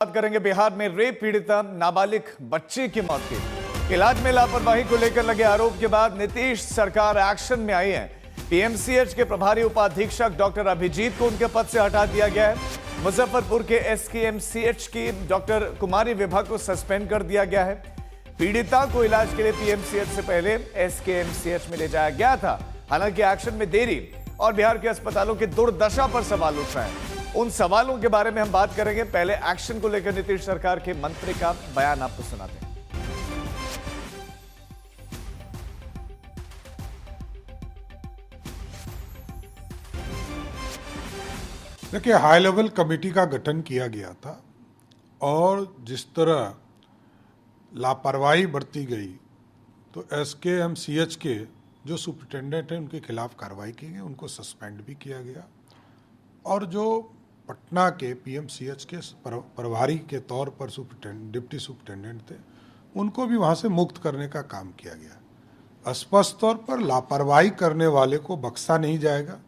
बात करेंगे बिहार में रेप पीड़िता नाबालिग बच्ची की मौत की। इलाज में लापरवाही को लेकर लगे आरोप के बाद नीतीश सरकार एक्शन में आई है। पीएमसीएच के प्रभारी उपाधीक्षक डॉक्टर अभिजीत को उनके पद से हटा दिया गया है। मुजफ्फरपुर के एसकेएमसीएच की डॉक्टर कुमारी विभा को सस्पेंड कर दिया गया है। पीड़िता को इलाज के लिए पीएमसीएच से पहले एसकेएमसीएच में ले जाया गया था। हालांकि एक्शन में देरी और बिहार के अस्पतालों की दुर्दशा पर सवाल उठ रहे हैं। उन सवालों के बारे में हम बात करेंगे। पहले एक्शन को लेकर नीतीश सरकार के मंत्री का बयान आपको सुनाते हैं। देखिए, हाई लेवल कमेटी का गठन किया गया था और जिस तरह लापरवाही बरती गई तो एसकेएमसीएच के जो सुपरिटेंडेंट हैं उनके खिलाफ कार्रवाई की गई, उनको सस्पेंड भी किया गया। और जो पटना के पीएमसीएच के प्रभारी के तौर पर डिप्टी सुपरिटेंडेंट थे, उनको भी वहाँ से मुक्त करने का काम किया गया। स्पष्ट तौर पर लापरवाही करने वाले को बख्शा नहीं जाएगा।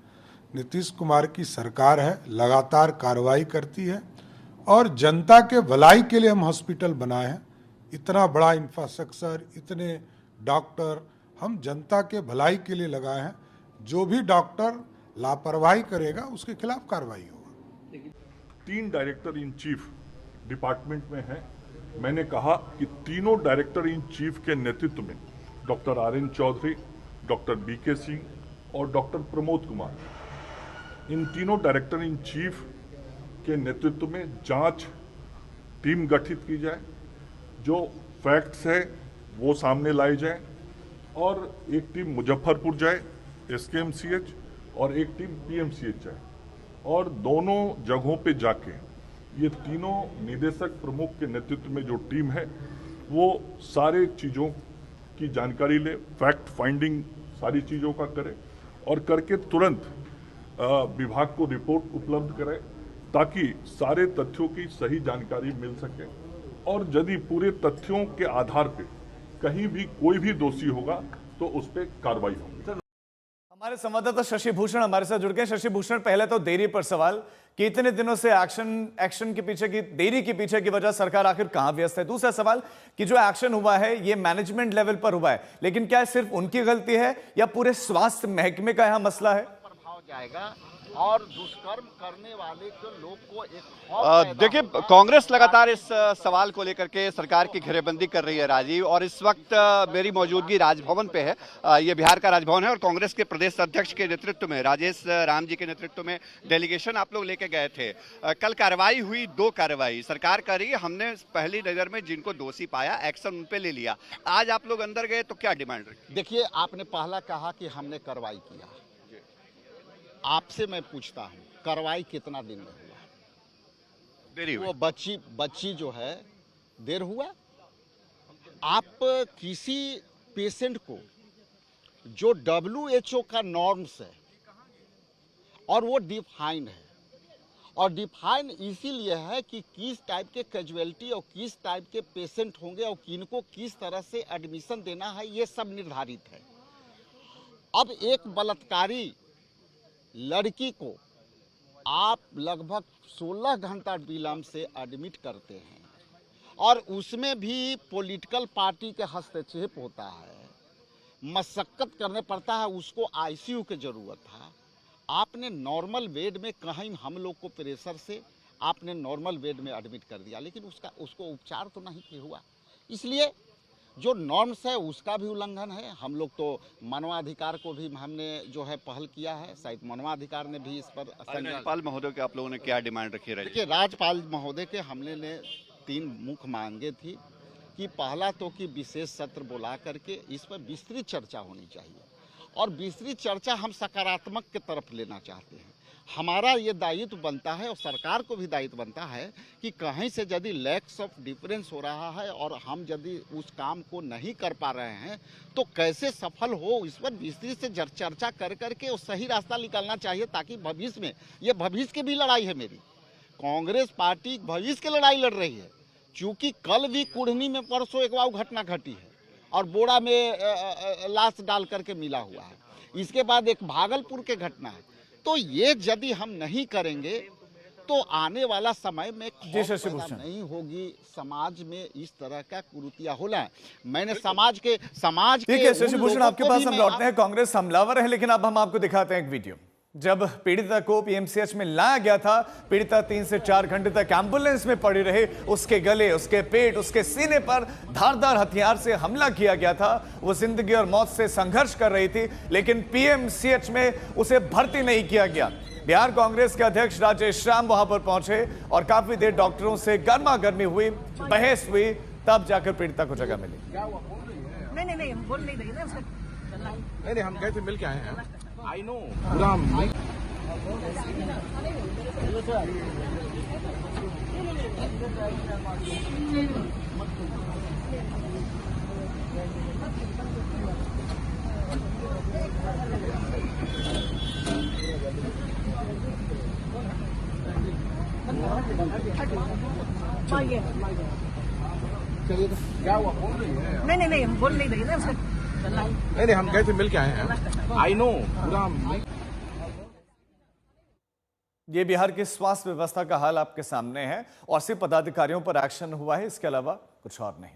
नीतीश कुमार की सरकार है, लगातार कार्रवाई करती है और जनता के भलाई के लिए हम हॉस्पिटल बनाए हैं। इतना बड़ा इंफ्रास्ट्रक्चर, इतने डॉक्टर हम जनता के भलाई के लिए लगाए हैं। जो भी डॉक्टर लापरवाही करेगा उसके खिलाफ कार्रवाई होगा। 3 डायरेक्टर इन चीफ डिपार्टमेंट में हैं। मैंने कहा कि तीनों डायरेक्टर इन चीफ के नेतृत्व में doctor R N. Chaudhary, doctor B K. Singh और डॉक्टर प्रमोद कुमार, इन तीनों डायरेक्टर इन चीफ के नेतृत्व में जांच टीम गठित की जाए। जो फैक्ट्स है वो सामने लाए जाए और एक टीम मुजफ्फरपुर जाए एसकेएमसीएच और एक टीम पीएमसीएच जाए और दोनों जगहों पे जाके ये तीनों निदेशक प्रमुख के नेतृत्व में जो टीम है वो सारे चीज़ों की जानकारी ले, फैक्ट फाइंडिंग सारी चीज़ों का करे और करके तुरंत विभाग को रिपोर्ट उपलब्ध करे ताकि सारे तथ्यों की सही जानकारी मिल सके और यदि पूरे तथ्यों के आधार पे कहीं भी कोई भी दोषी होगा तो उस पर कार्रवाई होगी। हमारे संवाददाता शशि भूषण हमारे साथ जुड़ गए। शशि भूषण, पहले तो देरी पर सवाल कि इतने दिनों से एक्शन के पीछे की देरी के पीछे की वजह सरकार आखिर कहां व्यस्त है। दूसरा सवाल कि जो एक्शन हुआ है ये मैनेजमेंट लेवल पर हुआ है, लेकिन क्या सिर्फ उनकी गलती है या पूरे स्वास्थ्य महकमे का यहां मसला है? प्रभाव जाएगा और दुष्कर्म करने वाले के लोग को देखिए, कांग्रेस लगातार इस सवाल को लेकर के सरकार की घेरेबंदी कर रही है राजीव, और इस वक्त मेरी मौजूदगी राजभवन पे है। ये बिहार का राजभवन है और कांग्रेस के प्रदेश अध्यक्ष के नेतृत्व में, राजेश राम जी के नेतृत्व में डेलीगेशन आप लोग लेके गए थे। कल कार्रवाई हुई, 2 कार्रवाई सरकार करी। हमने पहली नजर में जिनको दोषी पाया एक्शन उन पे ले लिया। आज आप लोग अंदर गए तो क्या डिमांड रखी? देखिए, आपने पहला कहा कि हमने कार्रवाई किया। आपसे मैं पूछता हूं, कार्रवाई कितना दिन में हुआ? देरी हुई। वो बच्ची जो है देर हुआ। आप किसी पेशेंट को जो WHO का नॉर्म्स है और वो डिफाइंड है, और डिफाइन इसीलिए है कि किस टाइप के कैजुअलिटी और किस टाइप के पेशेंट होंगे और किनको किस तरह से एडमिशन देना है, ये सब निर्धारित है। अब एक बलात्कारी लड़की को आप लगभग 16 घंटा विलंब से एडमिट करते हैं और उसमें भी पॉलिटिकल पार्टी के हस्तक्षेप होता है, मशक्कत करने पड़ता है, उसको आईसीयू की ज़रूरत था। आपने नॉर्मल बेड में, कहीं हम लोग को प्रेशर से आपने नॉर्मल बेड में एडमिट कर दिया, लेकिन उसको उपचार तो नहीं हुआ। इसलिए जो नॉर्म्स है उसका भी उल्लंघन है। हम लोग तो मानवाधिकार को भी हमने जो है पहल किया है, शायद मानवाधिकार ने भी इस पर राज्यपाल महोदय के आप लोगों ने क्या डिमांड रखी है? देखिए, राज्यपाल महोदय के हमने ने 3 मुख्य मांगे थी कि पहला तो कि विशेष सत्र बुला करके इस पर विस्तृत चर्चा होनी चाहिए और विस्तृत चर्चा हम सकारात्मक की तरफ लेना चाहते हैं। हमारा ये दायित्व बनता है और सरकार को भी दायित्व बनता है कि कहीं से यदि लैक्स ऑफ डिफरेंस हो रहा है और हम यदि उस काम को नहीं कर पा रहे हैं तो कैसे सफल हो, इस पर विस्तृत से चर्चा कर करके और सही रास्ता निकालना चाहिए, ताकि भविष्य में, ये भविष्य की भी लड़ाई है मेरी, कांग्रेस पार्टी भविष्य की लड़ाई लड़ रही है। चूँकि कल भी कुढ़नी में परसों एक घटना घटी है और बोरा में लाश डाल करके मिला हुआ है। इसके बाद एक भागलपुर के घटना है। तो ये यदि हम नहीं करेंगे तो आने वाला समय में खौफ शशि पैदा भूषण। नहीं होगी समाज में इस तरह का कुरीतियां होला। मैंने समाज के ठीक है उन शशि भूषण, लोगों आपके को पास भी हम मैं लौटते हैं। कांग्रेस हमलावर है, लेकिन अब हम आपको दिखाते हैं एक वीडियो। जब पीड़िता को पीएमसीएच में लाया गया था, पीड़िता 3 से 4 घंटे तक एम्बुलेंस में पड़ी रही। उसके गले, उसके पेट, उसके सीने पर धारदार हथियार से हमला किया गया था। वो जिंदगी और मौत से संघर्ष कर रही थी, लेकिन पीएमसीएच में उसे भर्ती नहीं किया गया। बिहार कांग्रेस के अध्यक्ष राजेश राम वहां पर पहुंचे और काफी देर डॉक्टरों से गर्मा गर्मी हुई, बहस हुई, तब जाकर पीड़िता को जगह मिली। नहीं हम बोल नहीं रही ना उसका। नहीं हम गए थे मिल के आए हैं। आई नो पूरा क्या हुआ बोल रही है। नहीं हम बोल नहीं रही ना उसका। नहीं हम गए थे मिल के आए हैं। आई नो पूरा ये बिहार की स्वास्थ्य व्यवस्था का हाल आपके सामने है और सिर्फ पदाधिकारियों पर एक्शन हुआ है, इसके अलावा कुछ और नहीं।